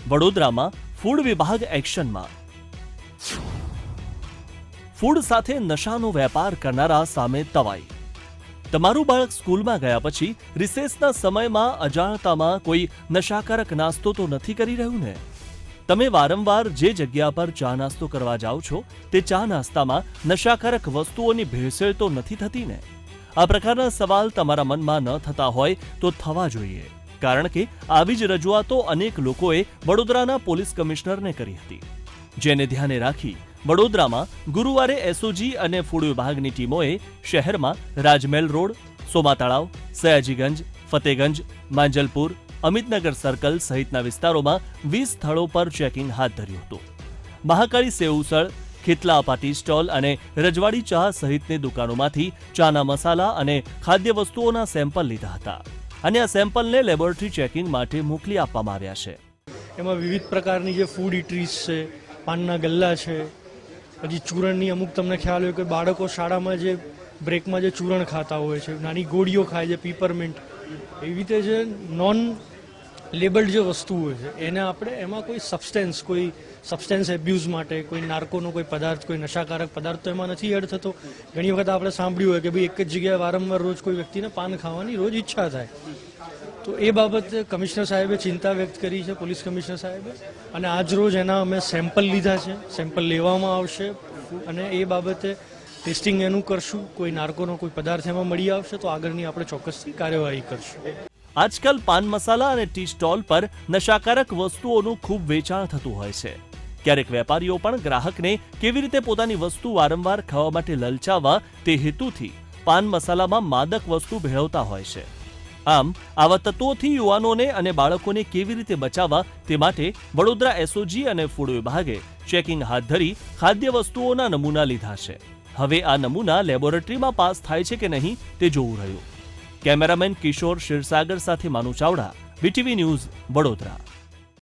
વડોદરામાં ફૂડ વિભાગ એક્શનમાં. ફૂડ સાથે નશાનો વેપાર કરનારા સામે તવાઈ. તમારું બાળક સ્કૂલમાં ગયા પછી રિસેસના સમયમાં અજાણતામાં કોઈ નશાકારક નાસ્તો તો નથી કરી રહ્યું ને? તમે વારંવાર જે જગ્યા પર ચા નાસ્તો કરવા જાઓ છો તે ચા નાસ્તામાં નશાકારક વસ્તુઓની ભેળસેળ તો નથી થતી ને? આ પ્રકારના સવાલ તમારા મનમાં ન થતા હોય તો થવા જોઈએ, કારણ કે આવી જ રજૂઆતો અનેક લોકોએ વડોદરાના પોલીસ કમિશનરને કરી હતી, જેને ધ્યાને રાખી વડોદરામાં ગુરુવારે એસઓજી અને ફૂડ વિભાગની ટીમોએ શહેરમાં રાજમહેલ રોડ, સોમા તળાવ, સયાજીગંજ, ફતેગંજ, માંજલપુર, અમિતનગર સર્કલ સહિતના વિસ્તારોમાં 20 સ્થળો પર ચેકિંગ હાથ ધર્યું હતું. મહાકાળી સેવઉસળ, ખીતલા અપાટી સ્ટોલ અને રજવાડી ચા સહિતની દુકાનોમાંથી ચાના મસાલા અને ખાદ્ય વસ્તુઓના સેમ્પલ લીધા હતા અને આ સેમ્પલને લેબોરેટરી ચેકિંગ માટે મોકલી આપવામાં આવ્યા છે. એમાં વિવિધ પ્રકારની જે ફૂડ ઇટરીઝ છે, પાનના ગલ્લા છે, પછી ચૂરણની અમુક તમને ખ્યાલ હોય કે બાળકો શાળામાં જે બ્રેકમાં જે ચૂરણ ખાતા હોય છે, નાની ગોળીઓ ખાય છે, પીપરમિન્ટ, એવી રીતે જે નોન લેબલ્ડ જે વસ્તુ હોય છે એને આપણે એમાં કોઈ સબસ્ટેન્સ એબ્યુઝ માટે કોઈ નાર્કોનો કોઈ પદાર્થ, કોઈ નશાકારક પદાર્થ તો એમાં નથી એડ થતો. ઘણી વખત આપણે સાંભળ્યું હોય કે ભાઈ એક જ જગ્યાએ વારંવાર રોજ કોઈ વ્યક્તિને પાન ખાવાની રોજ ઈચ્છા થાય, તો એ બાબતે કમિશનર સાહેબે ચિંતા વ્યક્ત કરી છે, પોલીસ કમિશનર સાહેબે, અને આજ રોજ એના અમે સેમ્પલ લીધા છે. સેમ્પલ લેવામાં આવશે અને એ બાબતે ટેસ્ટિંગ એનું કરશું. કોઈ નાર્કોનો કોઈ પદાર્થ એમાં મળી આવશે તો આગળની આપણે ચોક્કસથી કાર્યવાહી કરશું. આજકાલ પાન મસાલા અને ટી સ્ટોલ પર નશાકારક વસ્તુઓનું ખૂબ વેચાણ થતું હોય છે. ક્યારેક વેપારીઓ પણ ગ્રાહકને કેવી રીતે પોતાની વસ્તુ વારંવાર ખાવા માટે લલચાવવા તે હેતુથી પાન મસાલામાં માદક વસ્તુ ભેળવતા હોય છે. આમ આવા તત્વોથી યુવાનોને અને બાળકોને કેવી રીતે બચાવવા તે માટે વડોદરા એસઓજી અને ફૂડ વિભાગે ચેકિંગ હાથ ધરી ખાદ્ય વસ્તુઓના નમૂના લીધા છે. હવે આ નમૂના લેબોરેટરીમાં પાસ થાય છે કે નહીં તે જોવું રહ્યું. કેમેરામેન કિશોર ક્ષીરસાગર સાથે માનુ ચાવડા, વીટીવી ન્યૂઝ, વડોદરા.